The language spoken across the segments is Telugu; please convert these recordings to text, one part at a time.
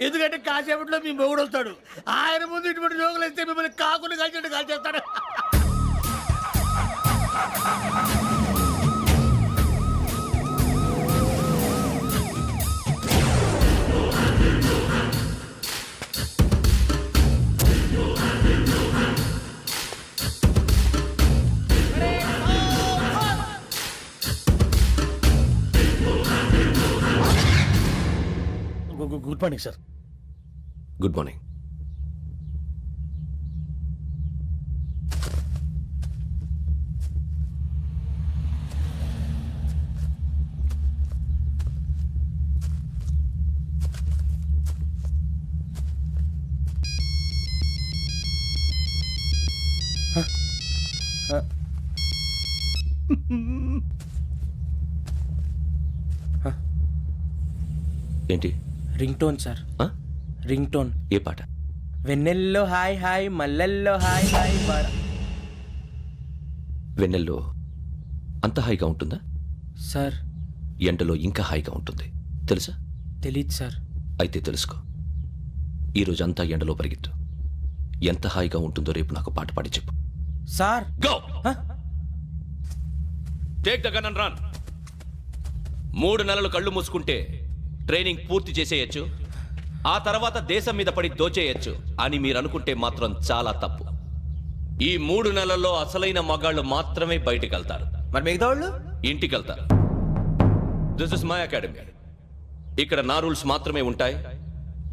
ఎందుకంటే కాసేపట్లో మీ మొగుడు వస్తాడు. ఆయన ముందు ఇటువంటి జోకులు ఇస్తే మిమ్మల్ని కాకుండా కాల్చేట్టు కాల్చేస్తాడు. Good morning sir. Good morning. ఏంటి? Ring tone sir. Ring tone. ఏ పాట? వెన్నెల్లో హాయ్ హాయ్ మల్లెల్లో హాయ్ హాయ్. వెన్నెల్లో అంత హాయిగా ఉంటుందా సార్? ఎండలో ఇంకా హాయిగా ఉంటుంది తెలుసా? తెలీదు సార్. అయితే తెలుసుకో. ఈరోజు అంతా ఎండలో పరిగెత్తు. ఎంత హాయిగా ఉంటుందో రేపు నాకు పాట పాడి చెప్పు. Sir go. Take the gun and run. 3 నెలలు కళ్ళు మూసుకుంటే ట్రైనింగ్ పూర్తి చేసేయచ్చు, ఆ తర్వాత దేశం మీద పడి దోచేయచ్చు అని మీరు అనుకుంటే మాత్రం చాలా తప్పు. ఈ 3 నెలల్లో అసలైన మగాళ్ళు మాత్రమే బయటికి వెళ్తారు. మరి మిగతా వాళ్ళు ఇంటికి వెళ్తారు. This is my academy. ఇక్కడ నా రూల్స్ మాత్రమే ఉంటాయి.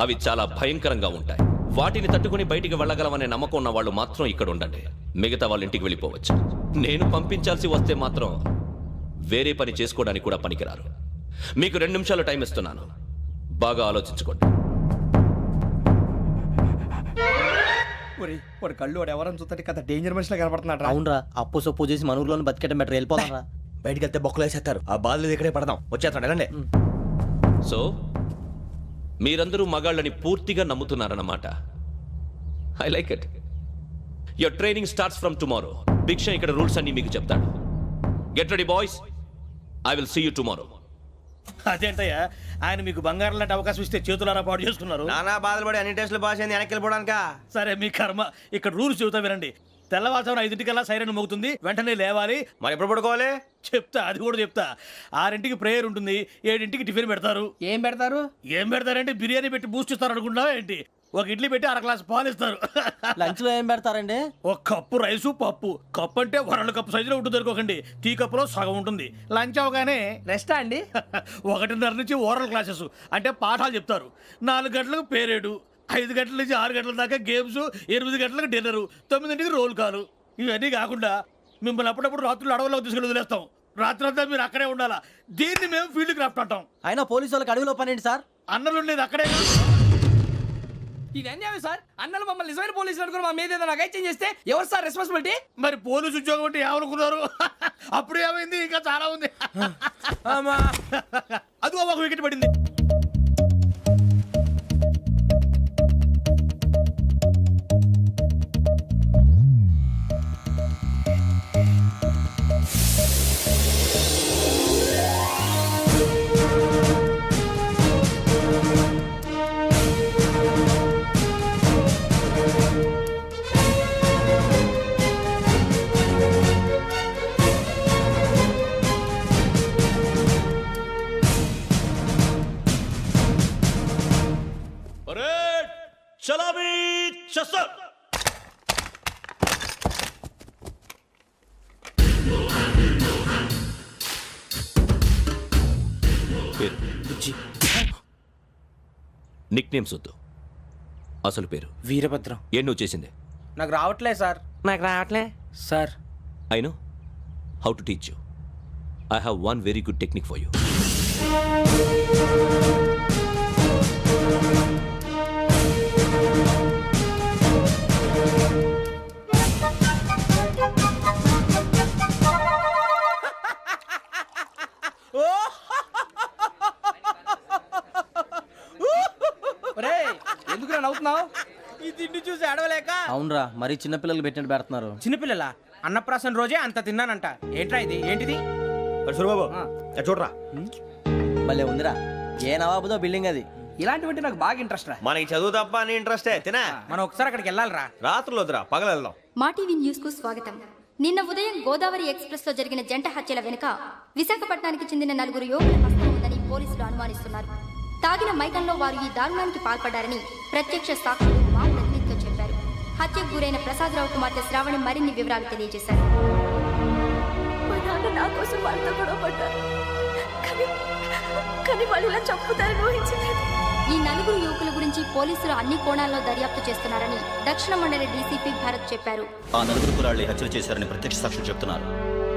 అవి చాలా భయంకరంగా ఉంటాయి. వాటిని తట్టుకుని బయటికి వెళ్ళగలమనే నమ్మకం ఉన్న వాళ్ళు మాత్రం ఇక్కడ ఉండండి. మిగతా వాళ్ళ ఇంటికి వెళ్ళిపోవచ్చు. నేను పంపించాల్సి వస్తే మాత్రం వేరే పని చేసుకోవడానికి కూడా పనికిరారు. మీకు 2 నిమిషాలు టైం ఇస్తున్నాను. బాగా ఆలోచించుకోండి. వాడు కళ్ళు వాడు ఎవరైనా చూస్తే కదా డేంజర్ మనిషిలో కనపడుతున్నాడు. అవునరా, అప్పు సొప్పు చేసి మన ఊర్లో బతికేట బెటర్. వెళ్ళిపోతారా? బయటికి వెళ్తే బొక్కలు వేసేస్తారు. ఆ బాధలు ఇక్కడే పడదాం. వచ్చేస్తాడు ఎలాండి. సో మీరందరూ మగాళ్ళని పూర్తిగా నమ్ముతున్నారన్నమాట. I like it. Your training starts from tomorrow. Bhiksha ఇక్కడ రూల్స్ అన్ని మీకు చెప్తాడు. Get ready boys. I will see you tomorrow. అదేంటయ్యా, ఆయన మీకు బంగారం లాంటి అవకాశం ఇస్తే చేతులారా పాటు చేసుకున్నారు. నానా బాధలు పడి అన్ని టెస్టులు పాస్ అయింది వెనక్కి వెళ్ళిపోవడానికా? సరే మీ కర్మ. ఇక్కడ రూల్స్ చెబుతా వినండి. తెల్లవారుజామున 5 సైరన్ మోగుతుంది, వెంటనే లేవాలి. మరి ఎప్పుడు పడుకోవాలి చెప్తా, అది కూడా చెప్తా. 6 ప్రేయర్ ఉంటుంది, 7 టిఫిన్ పెడతారు. ఏం పెడతారు? ఏం పెడతారంటే బిర్యానీ పెట్టి బూస్ట్ ఇస్తారు అనుకుంటున్నావా ఏంటి? ఒక ఇడ్లీ పెట్టి 1/2 గ్లాస్ పాలు ఇస్తారు. లంచ్ లో ఏం పెడతారండి? ఒక కప్పు రైసు పప్పు. కప్పు అంటే 1/2 కప్పు సైజులో ఉంటుంది అనుకోకండి. టీ కప్పులో సగం ఉంటుంది. లంచ్ అవగానే రెస్టా అండి? 1:30 నుంచి ఓరల్ క్లాసెస్ అంటే పాఠాలు చెప్తారు. 4 గంటలకు పేరేడు, 5 గంటల నుంచి 6 గంటల దాకా గేమ్స్, 8 గంటలకు డిన్నరు, 9 రోల్ కాలు. ఇవన్నీ కాకుండా మిమ్మల్ని అప్పుడప్పుడు రాత్రులు అడవుల్లో తీసుకెళ్ళి వదిలేస్తాం. రాత్రి అంతా మీరు అక్కడే ఉండాలా. దీన్ని మేము ఫీల్డ్ క్రాఫ్ట్ అంటాం. అయినా పోలీసు వాళ్ళకి అడవిలో పనేంటి సార్? అన్నలు ఉండేది అక్కడే. ఇది అన్యాయం సార్. అన్నలు మమ్మల్ని నిజమైన పోలీసులు అనుకుని మా మీద ఏదైనా అగైత్యం చేస్తే ఎవరు సార్ రెస్పాన్సిబిలిటీ? మరి పోలీసు ఉద్యోగం అంటే ఏమనుకున్నారు? అప్పుడు ఏమైంది? ఇంకా చాలా ఉంది. అదిగో ఒక వికెట్ పడింది. చలామీ చసర్. నిక్ నేమ్స్ వద్దు, అసలు పేరు. వీరభద్రం. ఏం నువ్వు చేసింది? నాకు రావట్లే సార్. నాకు రావట్లే sir. I know how to teach you. I have one very good technique for you. ఎందుకు నవ్వుతున్నావు? ఈ తిండి చూసి అడవలేక. అవునరా, మరి చిన్నపిల్లలు పెట్టినట్టు పెడుతున్నారు. చిన్నపిల్లల అన్నప్రాసన రోజే అంత తిన్నానంట. ఏంట్రా ఇది? ఏంటిది? సూరిబాబు చూడరా. భలే ఉందిరా. ఏ నవాబుదో బిల్డింగ్ అది. ఇలాంటివంటే నాకు బాగా ఇంట్రెస్ట్ రా. మనకి చదువు తప్ప అని ఇంట్రెస్టే తినా. మనం ఒకసారి అక్కడికి వెళ్ళాలిరా. రాత్రులు వద్దురా, పగలు వెళ్దాం. మా టీవీ న్యూస్ కు స్వాగతం. నిన్న ఉదయం గోదావరి ఎక్స్ప్రెస్ లో జరిగిన జంట హత్యల వెనుక విశాఖపట్నానికి చెందిన 4 యువకుల హస్తం ఉందని పోలీసులు అనుమానిస్తున్నారు. తాగిన మైకంలో వారు ఈ దారుణానికి పాల్పడ్డారని ప్రత్యక్ష సాక్షులు మా ప్రతినిధితో చెప్పారు. హత్యకు గురైన ప్రసాదరావు కుమార్తె శ్రావణి మరిన్ని వివరాలు తెలియజేశారు. మా నాన్న నా కోసం వాళ్ళతో గొడవ పడ్డారు. కానీ వాళ్ళు ఇలా చంపుతారని ఊహించలేదు. ఈ 4 యువకుల గురించి పోలీసులు అన్ని కోణాల్లో దర్యాప్తు చేస్తున్నారని దక్షిణ మండలి డీసీపీ భరత్ చెప్పారు. ఆ 4 కులాళ్ళు హత్యలు చేశారని ప్రత్యక్ష సాక్షులు చెప్తున్నారు.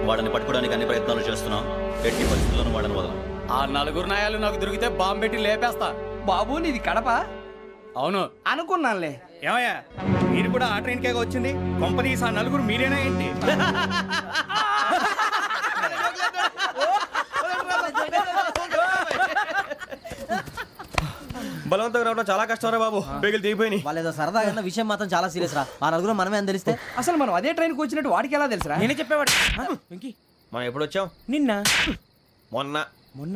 వాళ్ళని పట్టుకోవడానికి అన్ని ప్రయత్నాలు చేస్తున్నాం. ఎట్టి పరిస్థితుల్లోనూ వాళ్ళని వదలం. ఆ 4 నాయాలు నాకు దొరికితే బాంబు పెట్టి లేపేస్తా. బాబు నీది కడప అవును అనుకున్నానులే. ఏమయ్యా, మీరు కూడా ఆ ట్రైన్ కేగా వచ్చింది? కొంపదీసి ఆ 4 మీరేనా ఏంటి? బలవంతంగా రావడం చాలా కష్టం రా బాబు. పేగులు దిగిపోయినాయి. వాళ్ళేదో సరదాగా అన్న విషయం మాత్రం చాలా సీరియస్ రా. ఆ 4 మనమే అని తెలిస్తే అసలు మనం అదే ట్రైన్కి వచ్చినట్టు వాడికి ఎలా తెలుసురా? నేనే చెప్పేవాడు. మనం ఎప్పుడు వచ్చాం? నిన్న మొన్న.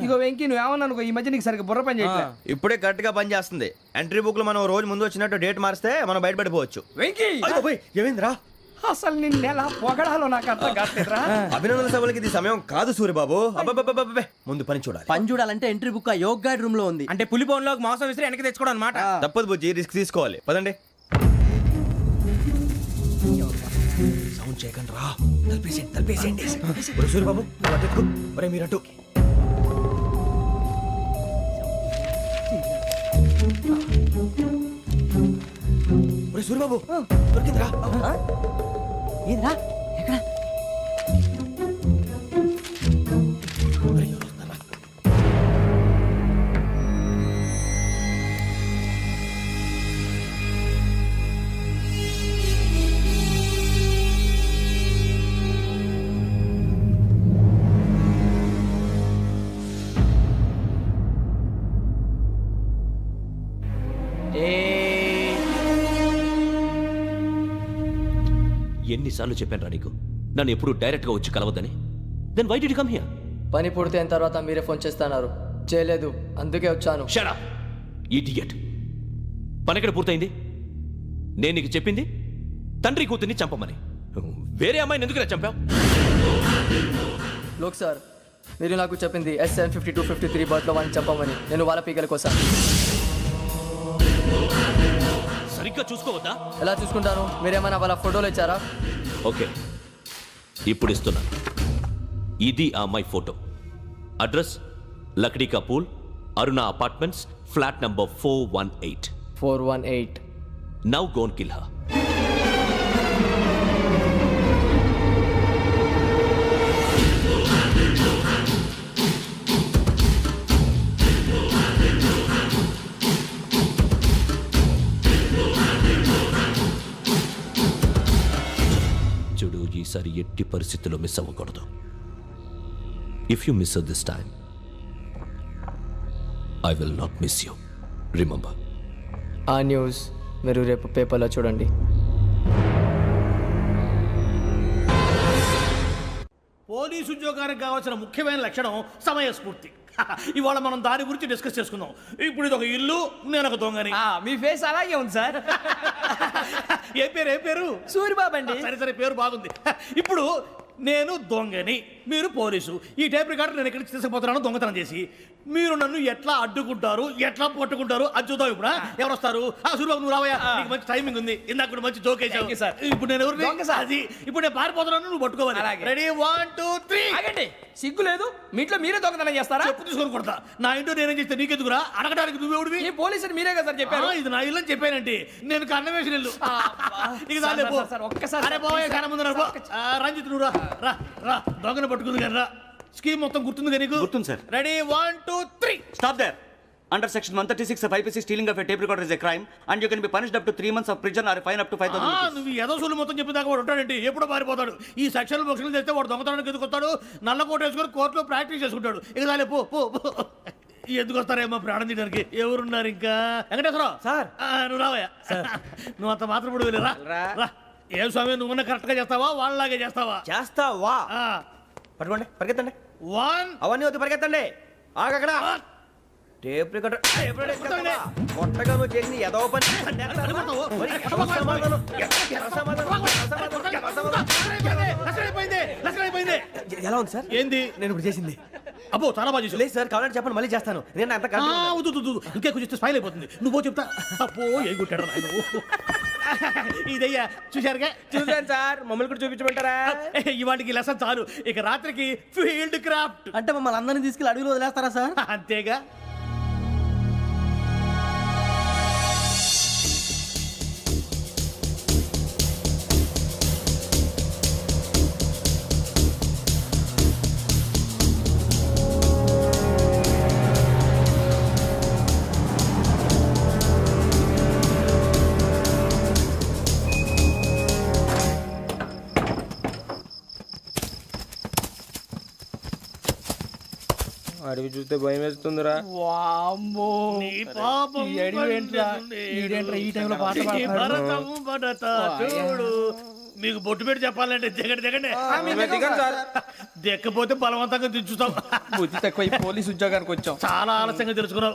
ఇగో వెంకీ నువ్వేమన్నా అనుకో, ఈ మధ్య నీకు సరిగ్గా బుర్ర పని చేయట్లేదు. ఇప్పుడే కరెక్ట్ గా పని చేస్తుంది. ఎంట్రీ బుక్ లో మనం రోజు ముందు వచ్చినట్టు డేట్ మారిస్తే మనం బయటపడిపోవచ్చు. వెంకీ ఏమైందిరా? అసలు నిన్న ఎలా పొగడాలో నాకు అర్థం కాట్లేదురా. అభినందన సభలకి ఇది సమయం కాదు సూర్యబాబు. అబ్బబ్బబ్బబ్బబ్బే, ముందు పని చూడాలి. పని చూడాలంటే ఎంట్రీ బుక్ ఆ యోగ్ గైడ్ రూమ్ లో ఉంది. అంటే పులి బోన్లోకి మాంసం విసిరి వెనక్కి తెచ్చుకోవడం అనమాట. తప్పదు బుజ్జి, రిస్క్ తీసుకోవాలి. పదండి. సౌండ్ చేయకండి రా. తలపేసేయండి. ఒరే సూర్యబాబు, నువ్వు అటు ఎక్కు. ఒరే మీరు అటు. ఒరే సూర్యబాబు, దొరికిందిరా. ఏంద్రా ఎక్కడ? ఒరే, ఎవరు వస్తున్నారా? ఎన్నిసార్లు చెప్పాను రా నీకు నన్ను ఎప్పుడు డైరెక్ట్ గా వచ్చి కలవద్దని? Then why did you come here? పని పూర్తయిన తర్వాత మీరే ఫోన్ చేస్తున్నారు. చేయలేదు, అందుకే వచ్చాను. Shut up idiot. పని ఎక్కడ పూర్తయింది? నేను నీకు చెప్పింది తండ్రి కూతుర్ని చంపమని. వేరే అమ్మాయిని ఎందుకు చంపావు? లోక్ సార్, మీరు నాకు చెప్పింది SN 5253 బర్త్లో వాళ్ళని చంపమని. నేను వాళ్ళ పీకల కోసం. సరిగ్గా చూసుకోవద్దా? ఎలా చూసుకుంటాను? మీరేమైనా వాళ్ళ ఫోటోలు ఇచ్చారా? ఓకే, ఇప్పుడు ఇస్తున్నాను. ఇది ఆ అమ్మాయి photo. Address Lakdi ka pool, Aruna apartments, flat number 418. 418. Now go and kill her. చూడు, ఈసారి ఎట్టి పరిస్థితుల్లో మిస్ అవ్వకూడదు. If you miss this time I will not miss you. Remember. ఆ న్యూస్ మీరు రేపు పేపర్లో చూడండి. పోలీసు ఉద్యోగానికి కావాల్సిన ముఖ్యమైన లక్షణం సమయస్ఫూర్తి. ఇవాళ మనం దాని గురించి డిస్కస్ చేసుకుందాం. ఇప్పుడు ఇది ఒక ఇల్లు, నేను ఒక దొంగని. మీ ఫేస్ అలాగే ఉంది సార్. ఏ పేరు? సూరిబాబు అండి. సరే పేరు బాగుంది. ఇప్పుడు నేను దొంగని, మీరు పోలీసు. ఈ టైప్ రికార్డు నేను ఎక్కడికి తీసుకుపోతున్నాను దొంగతనం చేసి. మీరు నన్ను ఎట్లా అడ్డుకుంటారు, ఎట్లా పట్టుకుంటారు అది చూద్దాం. ఇప్పుడు ఎవరు వస్తారు? సూరిబాబు నువ్వు రావయ్యా, నీకు మంచి టైమింగ్ ఉంది. ఇందాక కూడా మంచి జోక్ వేసావు. ఇప్పుడు నేను ఎవరు? అది ఇప్పుడు నేను పారిపోతున్నాను, నువ్వు పట్టుకోవాలి. రెడీ 1 2 3. ఆగండి, సిగ్గు లేదు? మీ ఇంట్లో మీరే దొంగతనం చేస్తారా? చెప్పు తీసుకొని కొడతా. నా ఇంట్లో నేనేం చేస్తే నీకెందుకురా? అడగడానికి నువ్వెవడివి? ఈ పోలీసులు మీరే కదా సార్ చెప్పారు. ఇది నా ఇల్లు అని చెప్పానండి. నేను కన్న వేసిన ఇల్లు. ఇక చాలే పో. ఒక్కసారి అరే పోయే కన్న ముందు రంజిత్ నువ్వు రా రా. దొంగను పట్టుకుంది కానీ రా. స్కీమ్ మొత్తం గుర్తుంది నీకు? గుర్తుంది sir. Ready 1 2 3. Stop there. Under section 136 of IPC, stealing of a tape recorder is a crime and you can be punished up to 3 months of prison or a fine up to 5,000 rupees. నువ్వు ఏదో సొల్లు మొత్తం చెప్పిన దాకా వాడు ఉంటాడండి. ఎప్పుడో పారిపోతాడు. ఈ సెక్షన్ బొక్షన్లు చేస్తే వాడు దొంగతనానికి ఎందుకు వస్తాడు? నల్ల కోట వేసుకొని కోర్టులో ప్రాక్టీస్ చేసుకుంటాడు. ఇక చాలే పో పో పో. ఎందుకు వస్తారేమో ప్రాణం తీయడానికి. ఎవరున్నారు ఇంకా? వెంకటేశ్వరరావు సార్. నువ్వు రావయ్యా. నువ్వు అంత మాత్రం ఇప్పుడు వెళ్ళి రా. ఏ స్వామి, నువ్వు కరెక్ట్ గా చేస్తావా వాళ్ళలాగే చేస్తావా? చేస్తావా? పట్టుకోండి, పరిగెత్తండి. 1 అవన్నీ వద్దు, పరిగెత్తండి. ఆగక్కడ. టేప్ రికార్డర్ కొత్తగా నువ్వు చేసిన ఏదో పని మరి ఎక్కడ సమాధానం? ఎక్కడ సమాధానం? ఎలా ఉంది సార్? ఏంది? నేను ఇప్పుడు చేసింది అబ్బో చాలా బాగా చేసావు. లేదు సార్, కావాలంటే చెప్పండి, మళ్ళీ చేస్తాను. నేను అంత ఇంకే కొంచెం స్మైల్ అయిపోతుంది. నువ్వు చెప్తా. అబ్బో ఏ కొట్టాడు నాయన. ఇదయ్యా చూశారుగా. చూసాను సార్, మమ్మల్ని కూడా చూపించమంటారా? ఇవాటికి లెసన్ చాలు. ఇక రాత్రికి ఫీల్డ్ క్రాఫ్ట్. అంటే మమ్మల్ని అందరినీ తీసుకెళ్ళి అడుగులు వదిలేస్తారా సార్? అంతేగా. అడిగి చూస్తే భయం వేస్తుందిరా. వామ్మో నీ పాపం ఈ అడవి ఏంట్రా? ఈడేంట్రా ఈ టైంలో పాట ఈ పాడుతున్నాడు? భరతం భరత చూడు. మీకు బొట్టు పెట్టి చెప్పాలంటే దిగండి దిగండి. దిక్కపోతే బలవంతంగా దించుతాం. బుద్ధి తక్కువ ఈ పోలీస్ ఉద్యోగానికి వచ్చాం. చాలా ఆలస్యంగా తెలుసుకున్నావు.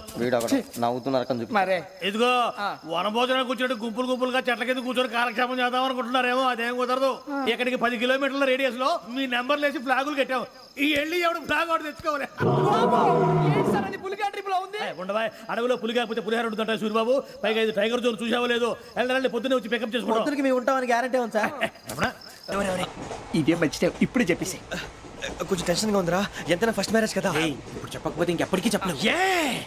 నవ్వుతున్నారు మరే ఇదిగో వనభోజనం కూర్చొని గుంపులు గుంపులుగా చెట్ల కింద కూర్చొని కాలక్షేపం చేద్దాం అనుకుంటున్నారేమో. అదేం కుదరదు. ఇక్కడికి 10 కిలోమీటర్ల రేడియస్ లో మీ నెంబర్లు వేసి ఫ్లాగులు కట్టాం. ఈ వెళ్ళి ఎవడు ఫ్లాగ్ ఒకటి తెచ్చుకోవాలి. పులిగా ట్రిప్ లో ఉంది. ఉండవా అడవిలో పులి కాకపోతే పులిహార ఉంటుంటాయి సూరిబాబు. పైగా ఇది టైగర్ జోన్ చూసావో లేదో. వెళ్ళండి పొద్దున్నే వచ్చి పికప్ చేసుకుంటాం. మేము ఉంటామని గ్యారంటీ ఉంది సార్. ఇదే మంచి టైం. ఇప్పుడు చెప్పేసి కొంచెం టెన్షన్ గా ఉందిరా. ఎంతైనా ఫస్ట్ మ్యారేజ్ కదా. ఇప్పుడు చెప్పకపోతే ఇంకెప్పటికీ చెప్పలేవు.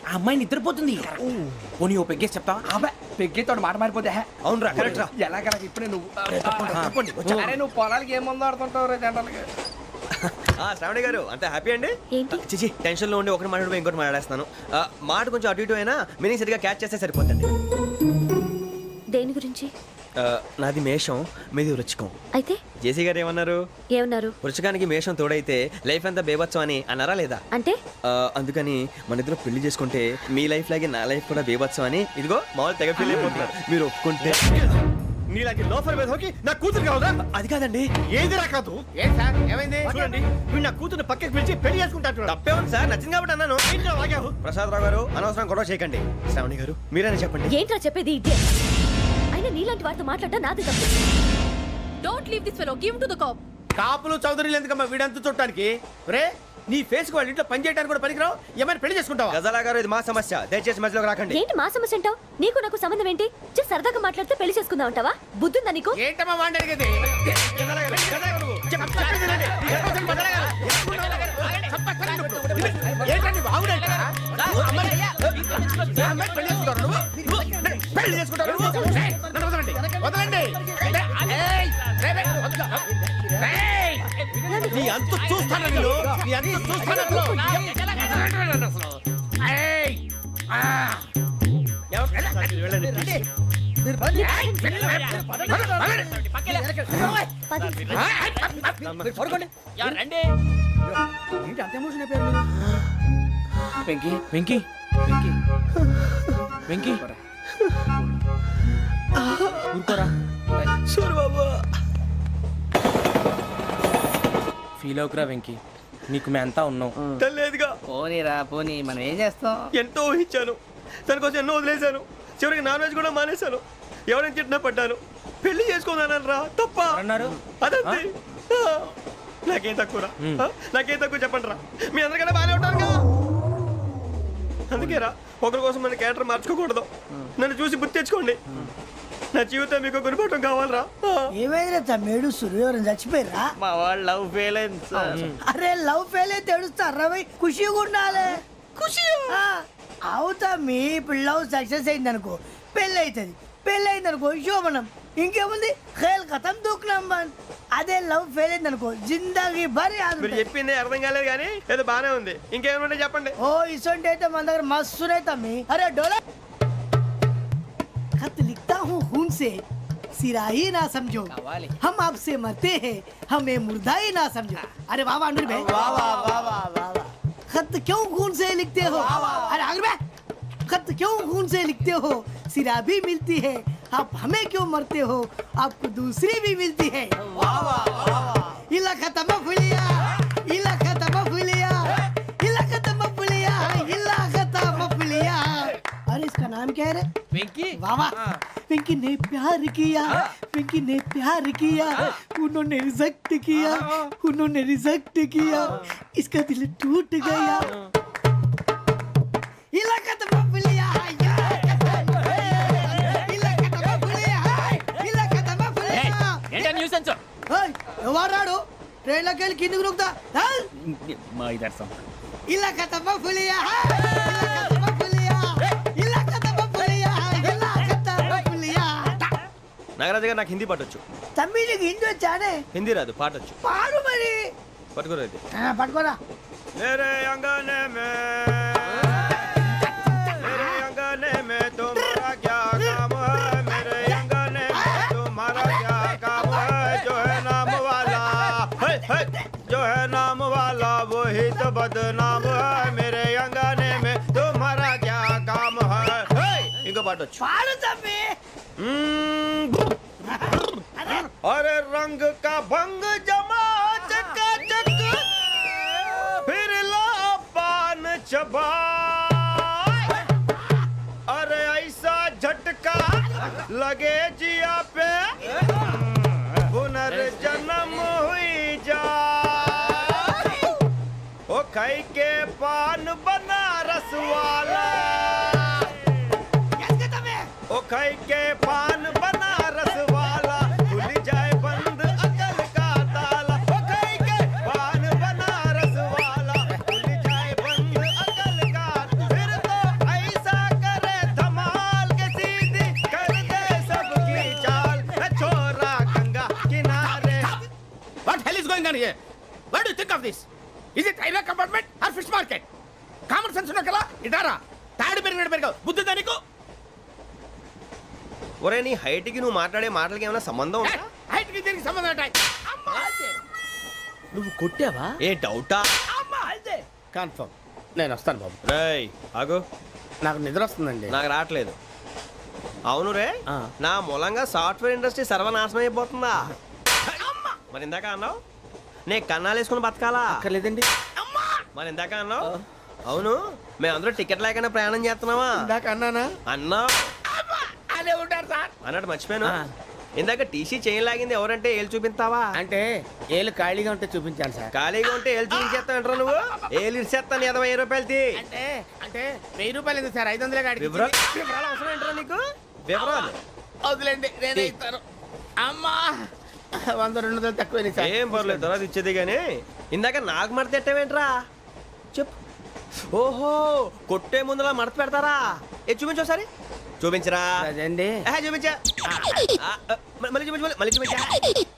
ఆ అమ్మాయి నిద్రపోతుంది. పోనీ ఓ పెగ్గేసి చెప్తావా? అబ్బా పెగ్గేతో మాట మారిపోతే అవునరా, కరెక్ట్ రా. ఎలాగలా ఇప్పుడే నువ్వు తప్పండి. అరే నువ్వు పొలాలకి ఏం మందు ఆడుతుంటావు రే జనరల్గా. శ్రావణి గారు అంతే హ్యాపీ అండి? ఏంటి? చిచి టెన్షన్ లో ఉండి ఒకటి మాట్లాడిపోయి ఇంకోటి మాట్లాడేస్తాను. మాట కొంచెం అటు ఇటు అయినా మీనింగ్ సరిగా క్యాచ్ చేస్తే సరిపోతుంది. దేని గురించి? నాది మేషం, మీది వృచ్చికం. అయితే జేసీ గారు ఏమన్నారు? ఏమన్నారు? వృచ్చికానికి మేషం తోడైతే లైఫ్ అంతా బేబత్సం అని అన్నారా లేదా? అంటే అందుకని మన ఇద్దరు పెళ్లి చేసుకుంటే మీ లైఫ్ లాగే నా లైఫ్ కూడా బేబత్సం అని ఇదిగో మామూలు తెగ పెళ్లి అయిపోతున్నారు. మీరు ఒప్పుకుంటే నీలాంటి లోఫర్ మీద హోకి నా కూతురు కావదా? అది కాదండి. ఏది రాకాదు. ఏం సార్ ఏమైంది? చూడండి వీడు నా కూతురు పక్కకి పిలిచి పెళ్లి చేసుకుంటాడు. తప్పే ఉంది సార్, నచ్చింది కాబట్టి అన్నాను. ప్రసాద్ రావు గారు అనవసరం గొడవ చేయకండి. శ్రావణి గారు మీరైనా చెప్పండి. ఏంట్రా చెప్పేది? ఇడియట్. అయినా నీలాంటి వారితో మాట్లాడటం నాది తప్పు. Don't leave this fellow, give to the cop. కాపులు చౌదరులు ఎందుకమ్మా వీడంతా చూడటానికి? రే నీ ఫేస్ కు వాళ్ళ ఇంట్లో పని చేయడానికి కూడా పనికిరావు. ఏమైనా పెళ్లి చేసుకుంటావా? గజాలా గారు ఇది మా సమస్య, దయచేసి మధ్యలోకి రాకండి. ఏంటి మా సమస్య అంటావు? నీకు నాకు సంబంధం ఏంటి? జస్ట్ సరదాగా మాట్లాడితే పెళ్లి చేసుకుందాం అంటావా? బుద్ధుందా నీకు? ఏంటమ్మా వాడిని అడిగేది? ఏంటండి బాగుండే పెళ్లి చేసుకుంటారు. వదలండి. నీ అంత చూస్తాను నేను. నీ అంత చూస్తాను అసలు. వెంకీ వెంకీ వెంకీ వెంకీ ఊరుకోరా. ఫీల్ అవుకురా వెంకీ, నీకు మేమంతా ఉన్నాం. లేదుగా. పోనీరా పోనీ, మనం ఏం చేస్తాం? ఎంతో ఊహించాను, దానికోసం ఎన్నో వదిలేశాను. చివరికి నాన్ వెజ్ కూడా మానేశాను. ఎవరైనా తిట్టినా పడ్డాను. పెళ్లి చేసుకున్నాను రా. తప్ప అన్నారు. అదంతే. నాకేం తక్కువరా? నాకేం తక్కువ చెప్పండి రా. మీ అందరికన్నా బాగానే ఉంటారు కదా. అందుకే రా, ఒకరి కోసం మన క్యారెక్టర్ మార్చుకోకూడదు. నన్ను చూసి గుర్తు తెచ్చుకోండి. నా జీవితం మీకు గురిపటం కావాలరా. ఏమైనా తమ్మేడు సూర్యవరం చచ్చిపోయిరా? మా వాళ్ళు లవ్ ఫెయిల్ అయింది సార్. అరే లవ్ ఫెయిల్ అయితే ఏడుస్తారా? ఖుషిగా ఉండాలి. ఖుషి అవుతా. మీ ఇప్పుడు లవ్ సక్సెస్ అయింది అనుకో పెళ్ళి అవుతుంది. పెళ్ళి అయింది అనుకో శోభనం. ఇంకేముంది? ఖేల్ కథం దూకునాం బాన్. అదే లవ్ ఫెయిల్ అయింది అనుకో జిందాగీ భారీ. మీరు చెప్పింది అర్థం కాలేదు కానీ ఏదో బానే ఉంది. ఇంకేమైనా చెప్పండి. ఓ ఇసొంటి అయితే మన దగ్గర మస్తునే తమ్మి. అరే డోలా खत लिखता हूँ खून से, सिरा ही ना समझो. हम आपसे मरते हैं, हमें मुर्दा ही ना समझो. अरे वाह वाह अनुर भाई, वाह वाह वाह वाह वाह. खत क्यों खून से लिखते हो? अरे अनुर भाई, खत क्यों खून से लिखते हो? सिरा भी मिलती है, आप हमें क्यों मरते हो? आपको दूसरी भी मिलती है. वाह वाह वाह. इला खत्म फुलिया, इला खत्म फुलिया, इला खत्म फुलिया, इला खत्म फुलिया. क्या है रे వెంకీ वाह वाह पिंकी ने प्यार किया पिंकी ने प्यार किया उन्होंने रिजेक्ट किया उन्होंने रिजेक्ट किया इसका दिल टूट गया इलाका तो बबलिया इलाका तो बबलिया इलाका तो बबलिया ఏంటా న్యూసెన్స్ ఎవరాడు ట్రైన్ లోకి వెళ్ళి కిందికి నొక్కుతా మా ఇదర్సం ఇలాకా तो बबलिया इलाका तो बबलिया इलाका तो बबलिया इलाका तो बबलिया నాగరాజు గారు నాకు హిందీ పాటొచ్చు. తమ్మి నీకు హిందీ వచ్చానే హిందీ రాదు పాటొచ్చు. పాడు మరి పట్టుకోరైతే పట్టుకోరా मेरे अंगने में तुम्हारा क्या काम है मेरे अंगने में तुम्हारा क्या काम है जो है नाम वाला जो है नाम वाला वही तो बदनाम है मेरे अंगने में तुम्हारा क्या काम है इनको बाटो పాడు తమ్మి अरे रंग का भंग जमा चकाचक फिर ला पान चबा अरे ऐसा झटका लगे जिया पे पुनर्जन्म हुई जा ओ खाई के पान बनारस वाला ओ खाई के पान बनारस वाला खुल जाए बंद अकल का ताला ओ खाई के पान बनारस वाला खुल जाए बंद अकल का फिर तो ऐसा करे धमाल के सीधी कर दे सबकी चाल छोरा गंगा किनारे What hell is going on here? What do you think of this? Is it railway compartment or fish market? Common sense ఉన్నా కదా ఇటారా తాడు పెరిగావు బుద్ధి దానికి ఒరే నీ హైట్ కి నువ్వు మాట్లాడే మాటలకి ఏమైనా సంబంధం ఉందా హైట్ కి దీనికి సంబంధం ఉంటాయి నువ్వు కొట్టావా ఏ డౌటా కన్ఫర్మ్ నేను వస్తాను బాబు రేయ్ ఆగు నాకు నిద్ర వస్తుందండి నాకు రావట్లేదు అవును రే ఆ. నా మూలంగా సాఫ్ట్వేర్ ఇండస్ట్రీ సర్వనాశనం అయిపోతుందా మరి ఇందాక అన్నావు నే కన్నాలు వేసుకుని బతకాలా అక్కర్లేదండి మరి ఇందాక అన్నావు అవును మేమందరూ టికెట్ లేకుండా ప్రయాణం చేస్తున్నావా ఇందాక అన్నానా అన్నావు అదే ఉంటారు సార్ అన్నట్టు మర్చిపోయాను ఆ. ఇందాక టీసీ చైన్ లాగింది ఎవరంటే ఏళ్ళు చూపిస్తావా అంటే ఏళ్ళు ఖాళీగా ఉంటే చూపించాను సార్ ఖాళీగా ఉంటే ఏళ్ళు చూపించేస్తావు నువ్వు ఏళ్ళు ఇచ్చేస్తాను 20 రూపాయలది అంటే అంటే 1000 రూపాయలు ఎందుకు సార్ 500 కాడికి వివరాలు అవసరం ఏంట్రా నీకు వివరాలు వదిలేండి నేనే ఇస్తాను అమ్మా 100 200 తక్కువ సార్ ఏం పర్లేదు తర్వాత ఇచ్చేది కానీ ఇందాక నాకు మడత పెట్టావేంట్రా చెప్పు ఓహో కొట్టే ముందులా మడత పెడతారా ఏ చూపించు ఒకసారి చూపించరా అదండి చూపించా మళ్ళీ చూపించు మళ్ళీ చూపించా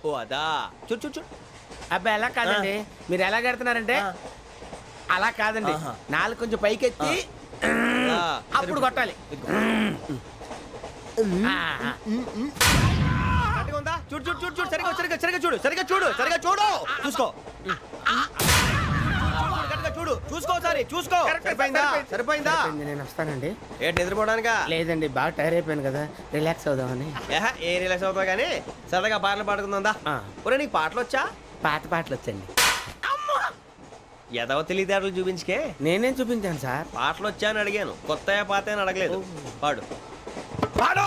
ఓ అదా చూడు చూడు చూడు అబ్బాయి ఎలా కాదండి మీరు ఎలా కడుతున్నారంటే అలా కాదండి నాలుగు కొంచెం పైకెత్తి అప్పుడు కొట్టాలి కరెక్ట్గా ఉందా? చూడు చూడు చూడు చూడు సరిగా సరిగా సరిగా చూడు సరిగా చూడు సరిగా చూడు చూసుకో కరెక్ట్గా చూడు చూసుకో ఒకసారి చూసుకో సరిపోయిందా సరిపోయిందా నేను వస్తానండి ఏంటి నిద్రపోవడానికా లేదండి బాగా టైర్ అయిపోయాను కదా రిలాక్స్ అవుదామని ఏ రిలాక్స్ అవుతావు కానీ సరదాగా పాటలు పాడుకుందా ఒరే నీకు పాటలు వచ్చా పాత పాటలు వచ్చండి ఎదవ తెలివితేటలు చూపించుకే నేనేం చూపించాను సార్ పాటలు వచ్చా అని అడిగాను కొత్త పాత అని అడగలేదు పాడు పాడు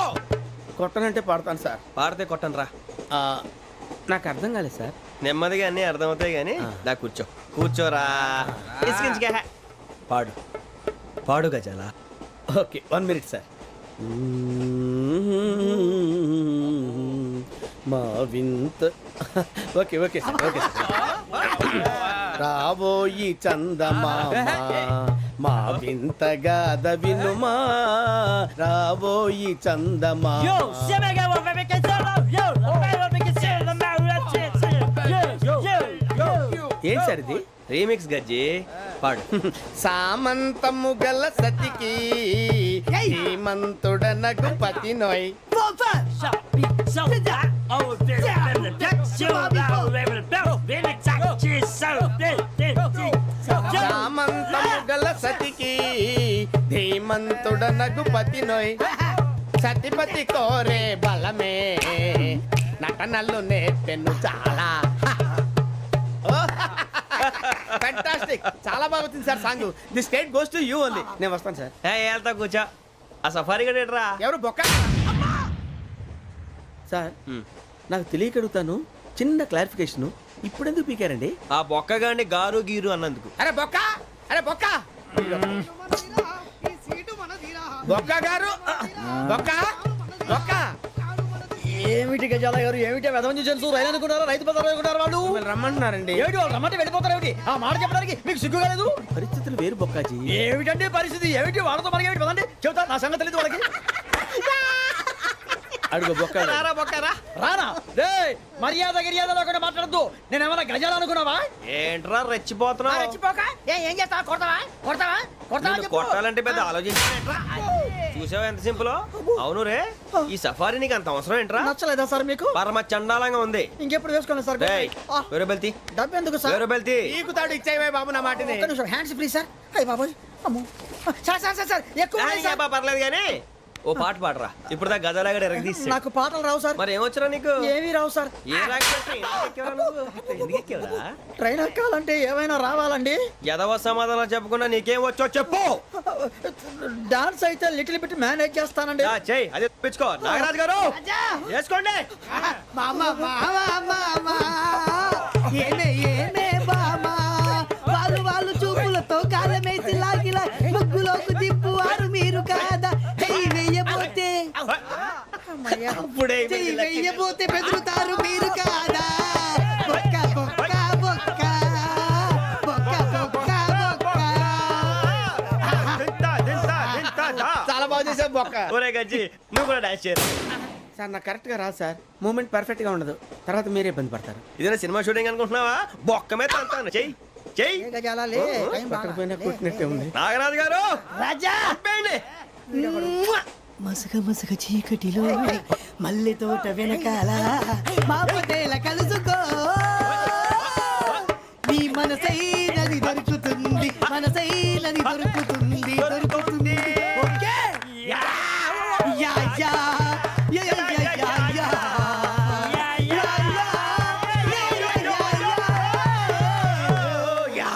కొట్టనంటే పాడతాను సార్ పాడితే కొట్టను రా నాకు అర్థం కాలేదు సార్ నెమ్మదిగా అన్నీ అర్థమవుతాయి కానీ దా కూర్చో కూర్చోరా ఇసుకించుకే పాడు పాడు గజాల ఓకే 1 మినిట్ సార్ మా వింత ఓకే ఓకే సార్ ఓకే రాబోయి చందమామ మా వింతగా వినుమా రాబోయి చందమా ఏం సార్ ఇది రీమిక్స్ గజ్జి పాడు సామంతము గల సతికి హేమంతుడనగు పతి నోయ్ సామంతము గల సతికి ధీమంతుడనగు పతి నోయ్ సతిపతి కోరే బలమే నటనలు నేర్పెను చాలా ఫ్యాంటాస్టిక్ చాలా బాగా వచ్చింది sir song the state goes to you only నేను వస్తాను సార్ వెళ్తా కూర్చో ఆ సఫారీ గడేట్రా ఎవరు బొక్క సార్ నాకు తెలియక అడుగుతాను చిన్న క్లారిఫికేషన్ ఇప్పుడెందుకు పీకారండి ఆ బొక్క గాని గారు గీరు అన్నందుకు. అరే బొక్క అరే బొక్క బొక్క గారు బొక్క బొక్క ఏమిటి గజాల గారు ఏమిటి వెదవం చూసాను రైలు అనుకున్నారా రైతు బజార్ అనుకున్నారు వాళ్ళు మిమ్మల్ని రమ్మంటున్నారండి ఏమిటి వాళ్ళు రమ్మంటే వెళ్ళిపోతారు ఏమిటి ఆ మాట చెప్పడానికి మీకు సిగ్గు కాలేదు పరిస్థితులు వేరు బొక్కాజీ ఏమిటండి పరిస్థితి ఏమిటి వాళ్ళతో మనకి ఏమిటి పదండి చెబుతా నా సంగతి తెలియదు వాళ్ళకి అడుగు బొక్క రారా బొక్కరా రానా రే మర్యాద గిర్యాద లేకుండా మాట్లాడద్దు నేను ఏమైనా గజాలు అనుకున్నావా ఏంట్రా రెచ్చిపోతున్నావు? ఏం చేస్తావా కొడతావా కొడతావా కొడతావా నిన్ను కొట్టాలంటే పెద్ద ఆలోచించారా? చూసావా ఎంత సింపుల్? అవును రే ఈ సఫారీ నీకు అంత అవసరం ఏంట్రా? నచ్చలేదా సార్ మీకు పరమ చండాలంగా ఉంది. ఇంకెప్పుడు వేసుకోండి సార్ రేయ్, వేరే బెల్తి డబ్బు ఎందుకు సార్ వేరే బెల్తి. నీకు తాడు ఇచ్చేవే బాబు నా మాటని ఒక్క నిమిషం హ్యాండ్స్ ఫ్రీ సార్ అయ్యి బాబోయ్ అమ్మో సార్ సార్ సార్ సార్ ఎక్కువ ఉన్నాయి సార్. పర్లేదు కానీ ఓ పాట పాడరా. ఇప్పుడు దా గదలాగడ ఎరగదీసి. నాకు పాటలు రావు సార్ మరి ఏమొచ్చరా నీకు? ఏమీ రావు సార్ ఏ రాకపోతే ఎందుకు ఎక్కేవరా నువ్వు? ఎందుకు ఎక్కేవరా? ట్రైన్ ఎక్కాలంటే ఏమైనా రావాలండి ఎదవ సమాధానం చెప్పకుండా నీకేం వచ్చో చెప్పు. డాన్స్ అయితే లిటిల్ బిట్ మేనేజ్ చేస్తానండి ఆ, చెయ్ అదే తెప్పించుకో. నాగరాజు గారు వేసుకోండి. మామ మామ మామ ఏమే ఏమే బామా వాళ్ళు చూపులతో కాలమేసి లాగిలా ముగ్గులోకి తిప్పువారు మీరు కాదా చెయ్యి వెయ్యబోతే అప్పుడే చెయ్యి వెయ్యబోతే బెదురుతారు మీరు కాదా బొక్క బొక్క బొక్క బొక్క బొక్క బొక్క దింతా, దింతా, దింతా, దా. చాలా బాగా చేసావు బొక్క ఒరే గజ్జి నువ్వు కూడా డాన్స్ చేయరు. సార్ నాకు కరెక్ట్ గా రాదు సార్ మూమెంట్ పర్ఫెక్ట్ గా ఉండదు తర్వాత మీరే ఇబ్బంది పడతారు ఇదేనా సినిమా షూటింగ్ అనుకుంటున్నావా? బొక్క మీద అంటాను. చెయ్యి చెయ్యి. గజాలే పట్టకపోయినా కొట్టినట్టే ఉంది నాగరాజు గారు రాజా చెప్పండి. మసక మసక చీకటిలో మల్లె తోట వెనకాల మా పొటేల కలుసుకో నీ మనసైనది దొరుకుతుంది మనసైనది దొరుకుతుంది దొరుకుతుంది okay yeah yeah yeah yeah yeah yeah yeah yeah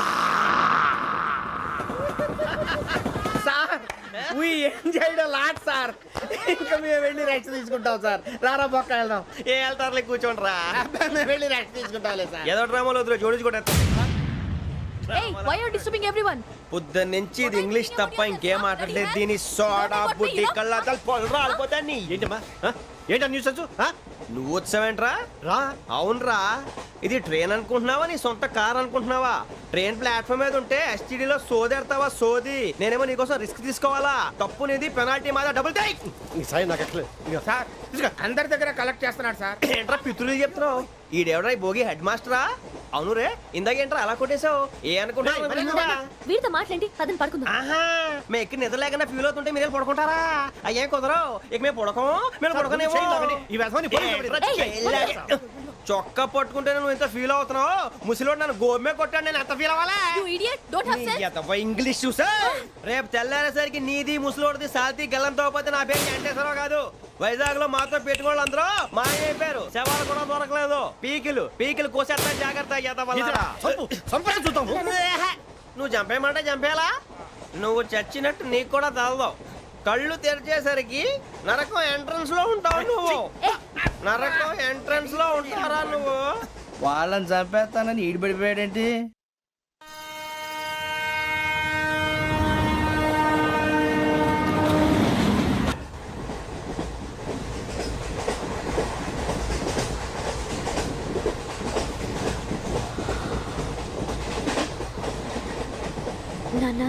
sir we enjoyed a lot sir ఇంకా మేము వెళ్ళి రెస్ట్ తీసుకుంటాం సార్ రారా బొక్క వెళ్దాం ఏ వెళ్తారులే కూర్చోండి రా. అబ్బాయి మేము వెళ్ళి రెస్ట్ తీసుకుంటాంలే సార్ ఏదో డ్రామాలో వద్దు జోడించుకుంటా. Hey, why are you disturbing everyone? పొద్దున్న నుంచి ఇది ఇంగ్లీష్ తప్ప ఇంకేం మాట్లాడలేదు. దీని సోడా బుడ్డి కళ్ళ పొలు రాలిపోతా నీ. ఏంటమ్మా ఏంటా న్యూస్ నువ్వు వచ్చావేంట్రా? రా. అవునరా ఇది ట్రైన్ అనుకుంటున్నావా నీ సొంత కార్ అనుకుంటున్నావా? ట్రైన్ ప్లాట్ఫామ్ మీద ఉంటే ఎస్టీడీలో సోదేడతావా సోది. నేనేమో నీకోసం రిస్క్ తీసుకోవాలా? తప్పు నీది పెనాల్టీ మాదా డబుల్ టై. సాయి నాకు ఎక్కలేదు సార్ అందరి దగ్గర కలెక్ట్ చేస్తున్నాడు సార్ ఏంట్రా పితులు చెప్తున్నావు? ఈడెవడ్రా ఈ భోగి హెడ్ మాస్టరా? అవును రే ఇందాకేంట్రా అలా కొట్టేశావు? ఏ అనుకుంటున్నావు? వీరితో మాట్లాడి పదని పడుకుందాం. ఆహా మేము ఎక్కి నిద్ర లేకుండా ఫీల్ అవుతుంటే మీరు పడుకుంటారా? అయ్యేం కుదరవు. ఇక మేము పడకం మేము పడకనేమో. చొక్కా పట్టుకుంటే నువ్వు ఇంత ఫీల్ అవుతున్నావు. ముసలివాడు నన్ను గోమే కొట్టాడు నేను ఎంత ఫీల్ అవ్వాలా? You idiot, don't have sense. English చూసా రేపు తెల్లారేసరికి నీది ముసలోడిది సాల్తీ గల్లంతో పోతే నా పేరు వెంకటేశ్వరరావు కాదు. వైజాగ్ లో మాతో పెట్టుకోళ్ళు అందరూ మాయైపోయారు. శవాలు కూడా దొరకలేదు. పీకిలు కోసేస్తా జాగ్రత్త. చూద్దాం నువ్వు చంపేయమంటే చంపేలా? నువ్వు చచ్చినట్టు నీకు కూడా తగదు. కళ్ళు తెరిచేసరికి నరకం ఎంట్రన్స్ లో ఉంటావు నువ్వు. నరకం ఎంట్రన్స్ లో ఉంటారా నువ్వు? వాళ్ళని చంపేస్తానని ఈడిపడిపోయాడేంటి? నాన్న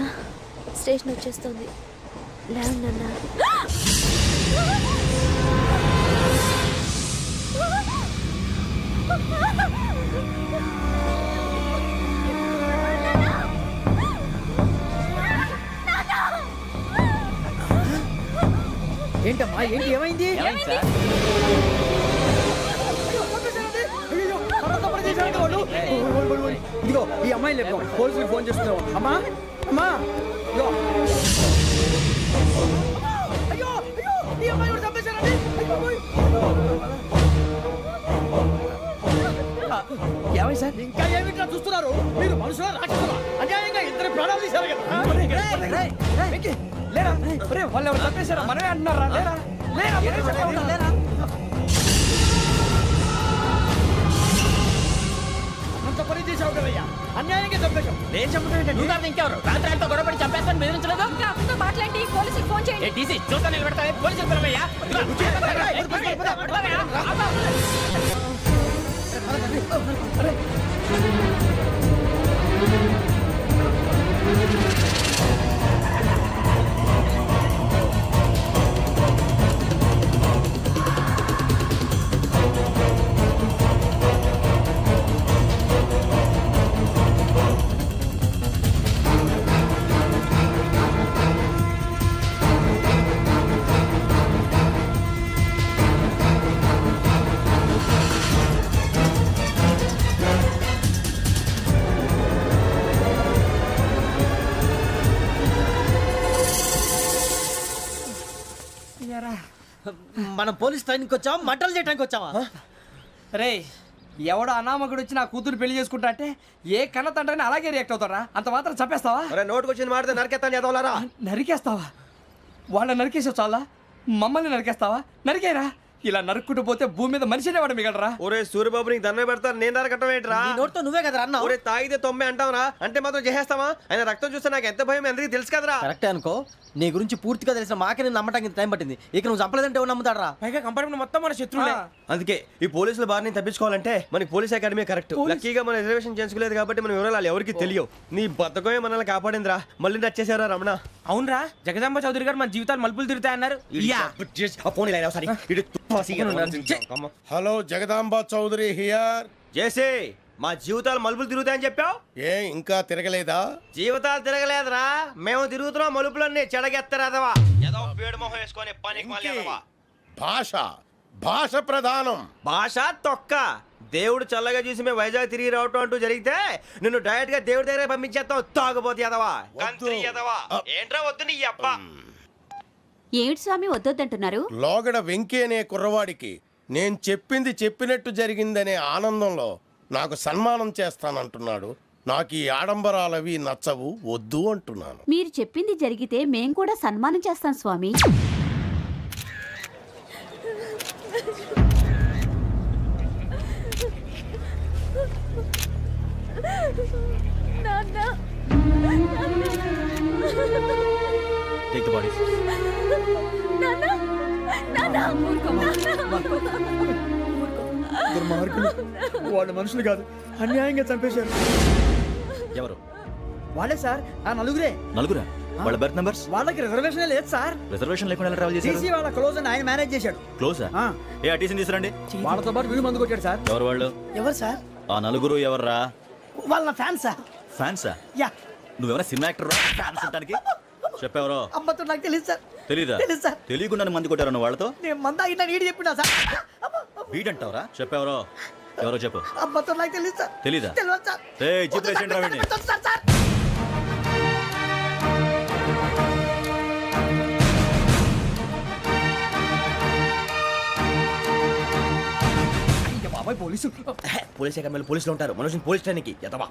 స్టేషన్ వచ్చేస్తుంది. లేవు నాన్న. ఏంటమ్మా ఏంటి ఏమైంది? ఇదిగో ఈ అమ్మాయి లేపు పోలీసులకు ఫోన్ చేస్తున్నావు. అమ్మా అమ్మా ఇదిగో. అయ్యో అయ్యో ఈ అమ్మాయి కూడా చంపేశారండి. ఏమై సార్ ఇంకా ఏమిట్లా చూస్తున్నారు? మీరు మనుషుల రాక్షసులా? అన్యాయంగా ఇద్దరు ప్రాణాలు తీశారు కదా. లేరా ఒరే వాళ్ళు ఎవరు చంపేశారా మనమే అంటున్నారా లేరా లేరా మనమే చెప్పాలా? లేరా అంత పని చేసావు కదయ్యా అన్యాయంగా చంపేశావు నేను చంపడం నువ్వు కాదు ఇంకెవరు రాత్రి ఆయనతో గొడవపడి చంపేస్తాను బెదిరించలేదు ఇంకా అతనితో మాట్లాడి పోలీసులకు ఫోన్ చేయండి. టీసీ చూస్తా నిలబెడతా పోలీసులు పిలవయ్యా మనం పోలీస్ ట్రైనింగ్ వచ్చావా మంటలు చేయడానికి వచ్చావా రే ఎవడో అనామకుడు వచ్చి నా కూతురు పెళ్లి చేసుకుంటా అంటే ఏ కన్న తండ్రిని అలాగే రియాక్ట్ అవుతారా అంత మాత్రం చంపేస్తావా నోటుకు వచ్చింది మాడితే నరకెత్తాను చదవాలరా. నరికేస్తావా వాళ్ళని నరికేసావు చాలా మమ్మల్ని నరికేస్తావా నరికేరా ఇలా నరుక్కుంటూ పోతే భూమి మీద మనిషినే వాడు మిగలరా ఒరే సూర్యబాబు నీకు దండ పెడతాను నేను నరకటం ఏంట్రా నోటితో నువ్వే కదా అన్నా ఒరే తాగితే తొమ్మే అంటావురా అంటే మాత్రం చేసేస్తావా ఆయన రక్తం చూస్తే నాకు ఎంత భయం అందరికీ తెలుసు కదరా. కరెక్టే అనుకో నీ గురించి పూర్తిగా తెలిసిన మాకే నేను నమ్మటానికి టైం పట్టింది ఇక నువ్వు చంపలేదంటే ఎవరు నమ్ముతాడరా పైగా కంపార్ట్మెంట్ మొత్తం మన శత్రువులే. అందుకే ఈ పోలీసుల బారిని తప్పించుకోవాలంటే మనకి పోలీస్ అకాడమీ కరెక్ట్. లక్కీగా మనం రిజర్వేషన్ చేసుకోలేదు కాబట్టి మనం వివరాలు ఎవరికి తెలియవు. నీ బతకమే మనల్ని కాపాడిందిరా. మళ్ళీ నచ్చేసారా రమణ? అవునరా జగదాంబ చౌదరి గారు మన జీవితాలు మలుపులు తిరుగుతాయన్నారు హలో జగదాంబ చౌదరి హియర్. చేసే మా జీవితాలు మలుపులు తిరుగుతాయని చెప్పావు. ఏ ఇంకా తిరగలేదా? జీవితాలు తిరగలేదురా మేము తిరుగుతున్నాం మలుపులన్నీ చెడగెత్తరాదవా ఏదో పేడు మొహం వేసుకొని పనికి భాష భాష ప్రధానం. భాష తొక్క దేవుడు చల్లగా చూసి మేము వైజాగ్ తిరిగి రావటం అంటూ జరిగితే నిన్ను డైరెక్ట్ గా దేవుడి దగ్గర పంపించేస్తాం. తాగబోతు ఎదవా కంత్రి ఎదవా ఏంట్రా వద్దు నీ అబ్బా. ఏమిటి స్వామి వద్దొద్దంటున్నారు? లోగడ వెంకీ అనే కుర్రవాడికి నేను చెప్పింది చెప్పినట్టు జరిగిందనే ఆనందంలో నాకు సన్మానం చేస్తానంటున్నాడు. నాకు ఈ ఆడంబరాలవి నచ్చవు, వద్దు అంటున్నాను. మీరు చెప్పింది జరిగితే మేం కూడా సన్మానం చేస్తాం స్వామి. Take the body. వాళ్ళు మనుషులు కాదు అన్యాయంగా చంపేశారు. ఎవరు? వాళ్ళే సార్ ఆ నలుగురే. నలుగురా? వాళ్ళ బర్త్ నంబర్స్? వాళ్ళకి రిజర్వేషన్ లేదు సార్. రిజర్వేషన్ లేకుండా ఎలా ట్రావెల్ చేశారు? వాళ్ళ క్లోజ్ అని ఆయన మేనేజ్ చేశాడు. క్లోజా? ఏ అటీసీని తీసురండి. వాళ్ళతో పాటు వీడు మందు కొట్టాడు సార్. ఎవరు వాళ్ళు? ఎవరు సార్? ఆ నలుగురు ఎవర్రా? వాళ్ళ ఫ్యాన్స్ సార్. ఫ్యాన్సా? యా. నువ్వెవరా సినిమా యాక్టర్ ఫ్యాన్స్ అంటానికి? చెప్పెవరో? అమ్మతో నాకు తెలియదు సార్. తెలీదా? తెలీదు సార్. తెలియకుండా మంది కొట్టారు వాళ్ళతో? నేను మంద అయినా నీడి చెప్పినా సార్. వీడంటావరా? చెప్పెవరో? ఎవరో చెప్పు. అమ్మతో నాకు తెలియదు సార్. తెలీదా? తెలియదు సార్. ఏయ్ జీప్ రేషన్ రావండి. సార్ సార్ బాబాయ్ పోలీసు పోలీస్ అకాడమీలో పోలీసులు ఉంటారు. మనుషులు పోలీస్ ట్రైనింగ్ ఎదవా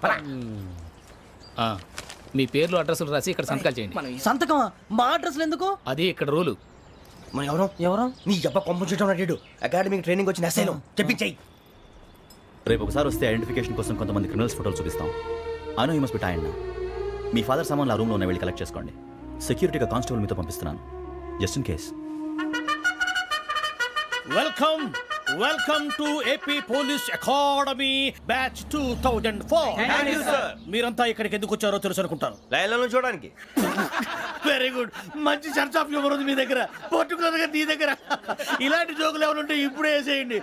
మీ పేర్లు అడ్రస్లు రాసి ఇక్కడ సంతకాలు చేయండి. సంతకమా? మా అడ్రస్లు ఎందుకు? అది ఇక్కడ రూలు. మనం ఎవరు నీ అబ్బా పంపించడం అడిగాడు. అకాడమిక్ ట్రైనింగ్ వచ్చిన అసలు చెప్పించాయి. రేపు ఒకసారి వస్తే ఐడెంటిఫికేషన్ కోసం కొంతమంది క్రిమినల్స్ ఫోటోలు చూపిస్తాం. I know you must be tired now. Me father సామాన్లు ఆ రూమ్లో ఉన్న వెళ్ళి కలెక్ట్ చేసుకోండి. సెక్యూరిటీగా కానిస్టేబుల్ మీతో పంపిస్తున్నాను just in case. Welcome welcome to AP police academy batch 2004. మీరంతా ఇక్కడికి ఎందుకు వచ్చారో తెలుసు అనుకుంటాను. లైన్లను చూడడానికి. Very good. మంచి సెన్స్ ఆఫ్ హ్యూమర్ ఉంది మీ దగ్గర, పర్టికులర్ గా నీ దగ్గర. ఇలాంటి జోకులు ఏమైనా ఉంటే ఇప్పుడే వేసేయండి.